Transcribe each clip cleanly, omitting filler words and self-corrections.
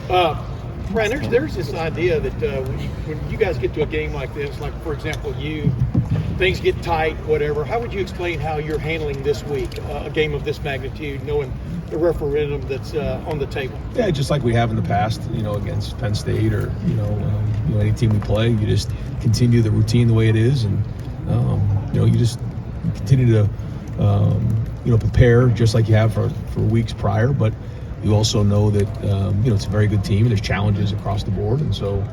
Brian, there's this idea that when you guys get to a game like this, like for example, things get tight, whatever. How would you explain how you're handling this week a game of this magnitude, knowing the referendum that's on the table? Yeah, just like we have in the past, against Penn State or any team we play, you just continue the routine the way it is, and you just continue to prepare just like you have for weeks prior, but you also know that it's a very good team and there's challenges across the board, and so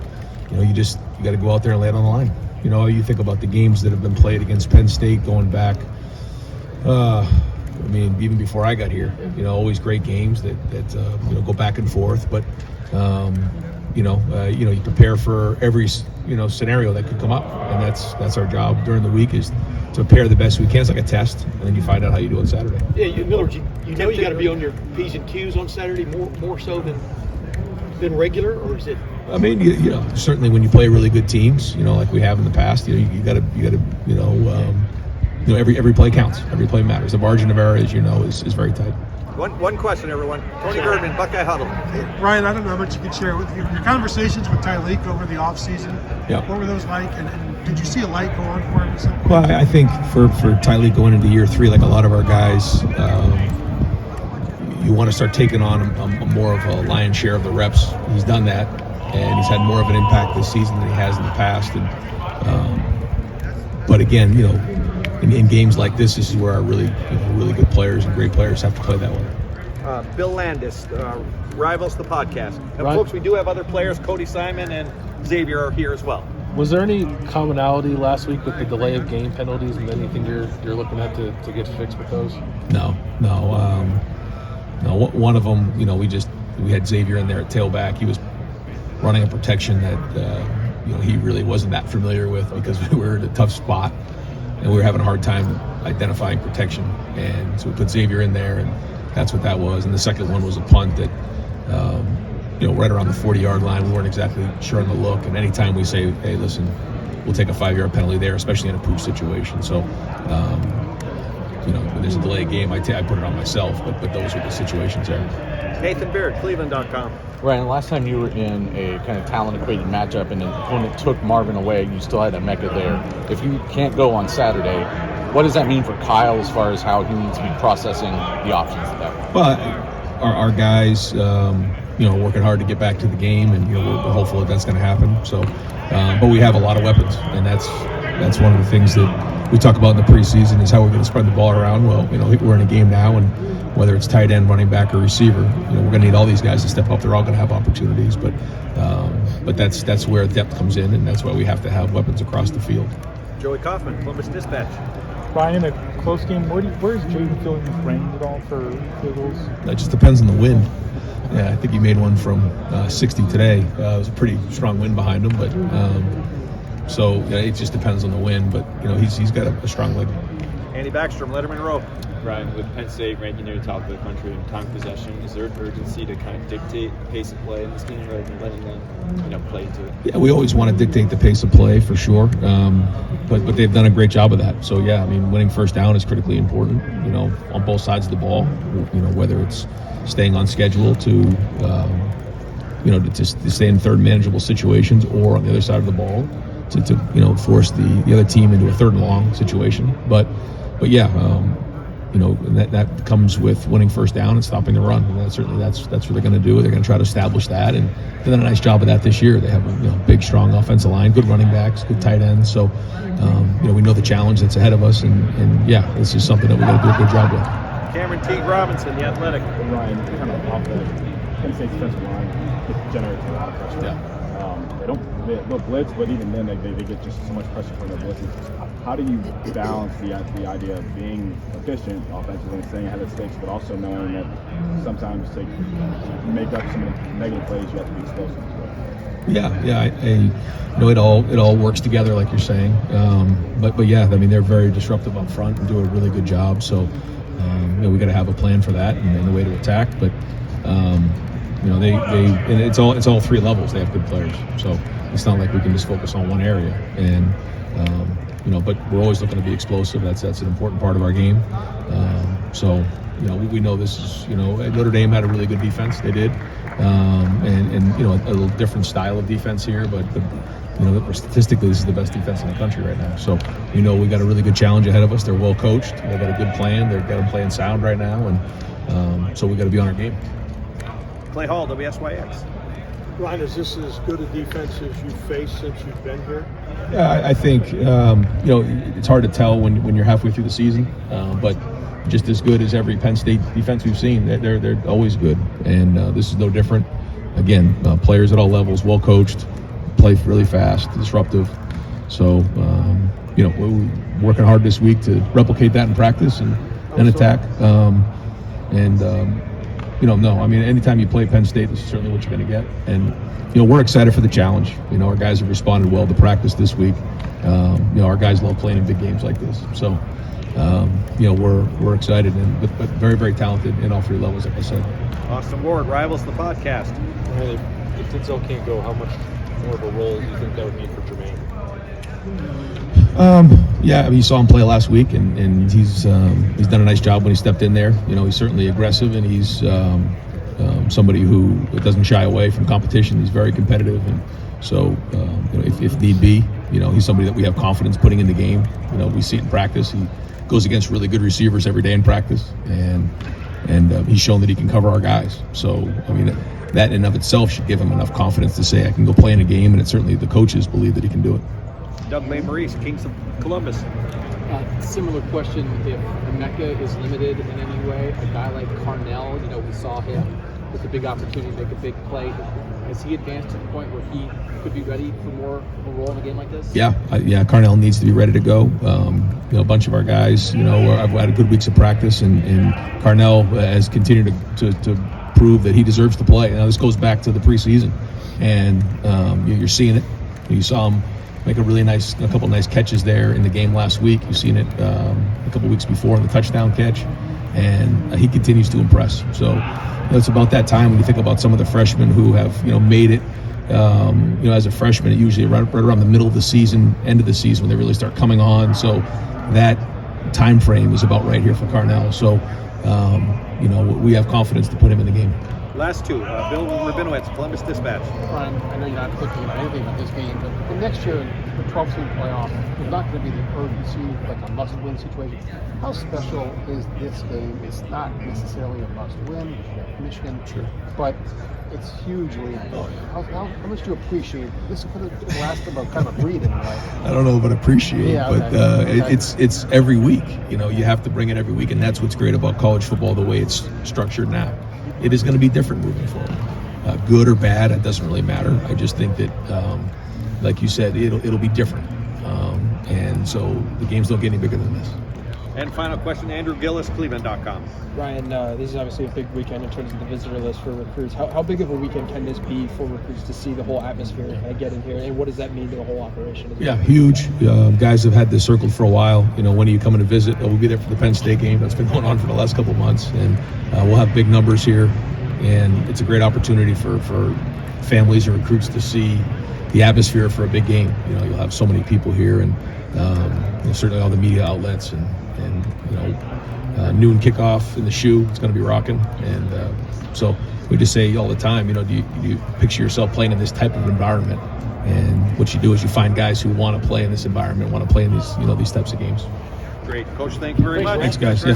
you got to go out there and lay it on the line. You think about the games that have been played against Penn State going back, even before I got here, always great games that go back and forth, but you prepare for every scenario that could come up, and that's our job during the week, is to prepare the best we can. It's like a test, and then you find out how you do it Saturday. Yeah, in other words, you got to be on your P's and Q's on Saturday more so than regular, or is it? Certainly when you play really good teams, like we have in the past, you got to every play counts, every play matters. The margin of error, as you know, is very tight. One question, everyone. Tony Birdman, Buckeye Huddle. Hey, Brian, I don't know how much you could share with your conversations with Tyleik over the offseason. Yeah. What were those like, and did you see a light go on for him at some point? Well, I think for Tyleik going into year 3, like a lot of our guys, you want to start taking on a more of a lion's share of the reps. He's done that, and he's had more of an impact this season than he has in the past. And but again, in games like this is where our really good players and great players have to play that way. Bill Landis, Rivals the podcast. And folks, we do have other players. Cody Simon and Xavier are here as well. Was there any commonality last week with the delay of game penalties, and anything you're looking at to get fixed with those? No. One of them, we had Xavier in there at tailback. He was running a protection that he really wasn't that familiar with, because we were in a tough spot and we were having a hard time identifying protection, and so we put Xavier in there, and that's what that was. And the second one was a punt that right around the 40-yard line. We weren't exactly sure on the look, and anytime we say, hey, listen, we'll take a 5-yard penalty there, especially in a pooch situation. So when there's a delayed game, I put it on myself, but those are the situations there. Nathan Beard, Cleveland.com. Ryan, last time you were in a kind of talent-equated matchup and an opponent took Marvin away, you still had Emeka there. If you can't go on Saturday, what does that mean for Kyle as far as how he needs to be processing the options at that point? Well, our guys, working hard to get back to the game, and we're hopeful that's going to happen. So, but we have a lot of weapons, and that's one of the things that we talk about in the preseason, is how we're going to spread the ball around. Well, we're in a game now, and whether it's tight end, running back, or receiver, we're going to need all these guys to step up. They're all going to have opportunities, but that's where depth comes in, and that's why we have to have weapons across the field. Joey Kaufman, Columbus Dispatch. Brian, in a close game, where's Jaden feeling his range at all for field goals? That just depends on the wind. Yeah, I think he made one from 60 today. It was a pretty strong wind behind him, but so it just depends on the wind. But he's got a strong leg. Andy Backstrom, Letterman Row. Ryan, with Penn State ranking near the top of the country in time possession, is there an urgency to kind of dictate the pace of play in this game rather than letting them play into it? Yeah, we always want to dictate the pace of play for sure, but they've done a great job of that. So yeah, winning first down is critically important. On both sides of the ball. Whether it's staying on schedule to stay in third manageable situations, or on the other side of the ball to force the other team into a third and long situation. But yeah. That comes with winning first down and stopping the run, and that's what they're going to do. They're going to try to establish that, and they've done a nice job of that this year. They have a big, strong offensive line, good running backs, good tight ends. So we know the challenge that's ahead of us, and yeah, this is something that we're going to do a good job with. Cameron Teague Robinson, The Athletic. Ryan, kind of off the Penn State's defensive line, it generates a lot of pressure. Yeah. They'll blitz, but even then they get just so much pressure from the blitzes. How do you balance the idea of being efficient offensively and staying ahead of stakes, but also knowing that sometimes to make up some of the negative plays, you have to be explosive as well? It all works together, like you're saying. But yeah, they're very disruptive up front and do a really good job. So we got to have a plan for that and a way to attack. But and it's all 3 levels. They have good players, so it's not like we can just focus on one area. And but we're always looking to be explosive. That's an important part of our game. So we know this is Notre Dame had a really good defense. They did. and you know, a little different style of defense here, but statistically this is the best defense in the country right now. So we know we got a really good challenge ahead of us. They're well coached. They got a good plan. They've got them playing sound right now, and so we got to be on our game. Clay Hall, WSYX. Ryan, is this as good a defense as you've faced since you've been here? Yeah, I think you know, it's hard to tell when you're halfway through the season, but just as good as every Penn State defense we've seen. They're always good, and this is no different. Again, players at all levels, well coached, play really fast, disruptive. So you know, we're working hard this week to replicate that in practice and attack. You know, no, I mean, anytime you play Penn State, this is certainly what you're going to get. And, you know, we're excited for the challenge. You know, our guys have responded well to practice this week. You know, our guys love playing in big games like this. So, you know, we're excited, but very, very talented in all three levels, like I said. Austin Ward, Rivals the podcast. If Denzel can't go, how much more of a role do you think that would mean for Jermaine? Yeah, I mean, you saw him play last week, and he's done a nice job when he stepped in there. You know, he's certainly aggressive, and he's somebody who doesn't shy away from competition. He's very competitive, and so you know, if need be, you know, he's somebody that we have confidence putting in the game. You know, we see it in practice. He goes against really good receivers every day in practice, and he's shown that he can cover our guys. So, I mean, that in and of itself should give him enough confidence to say, I can go play in a game, and it's certainly the coaches believe that he can do it. Doug May Maurice, Kings of Columbus. Similar question, if Emeka is limited in any way, a guy like Carnell, you know, we saw him with a big opportunity to make a big play. Has he advanced to the point where he could be ready for more of a role in a game like this? Yeah, Carnell needs to be ready to go. You know, a bunch of our guys, you know, I've had a good weeks of practice, and Carnell has continued to prove that he deserves to play. Now, this goes back to the preseason, and you're seeing it. You saw him make a couple nice catches there in the game last week. You've seen it a couple weeks before in the touchdown catch, and he continues to impress. So, you know, it's about that time when you think about some of the freshmen who have, you know, made it. You know, as a freshman, it usually right around the middle of the season, end of the season, when they really start coming on. So that time frame is about right here for Carnell. So, you know, we have confidence to put him in the game. Last two, Bill Rabinowitz, Columbus Dispatch. Brian, I know you're not thinking about anything about this game, but the next year, the 12-team playoff is not going to be the urgency, like a must-win situation. How special is this game? It's not necessarily a must-win, Michigan, but it's hugely important. How much do you appreciate this? Could have lasted about kind of a breathing, right? I don't know about appreciate, but okay. It's every week. You know, you have to bring it every week, and that's what's great about college football, the way it's structured now. It is going to be different moving forward. Good or bad, it doesn't really matter. I just think that, like you said, it'll be different. And so the games don't get any bigger than this. And final question, Andrew Gillis, Cleveland.com. Ryan, this is obviously a big weekend in terms of the visitor list for recruits. How big of a weekend can this be for recruits to see the whole atmosphere get in here, and what does that mean to the whole operation? Yeah, huge. Guys have had this circled for a while. You know, when are you coming to visit? We'll be there for the Penn State game. That's been going on for the last couple of months, and we'll have big numbers here. And it's a great opportunity for families and recruits to see the atmosphere for a big game. You know, you'll have so many people here, and you know, certainly all the media outlets, and you know, noon kickoff in the shoe. It's going to be rocking, and so we just say all the time, you know, do you picture yourself playing in this type of environment? And what you do is you find guys who want to play in this environment, want to play in these, you know, these types of games. Great, Coach. Thank you very much. Thanks, guys. Yeah.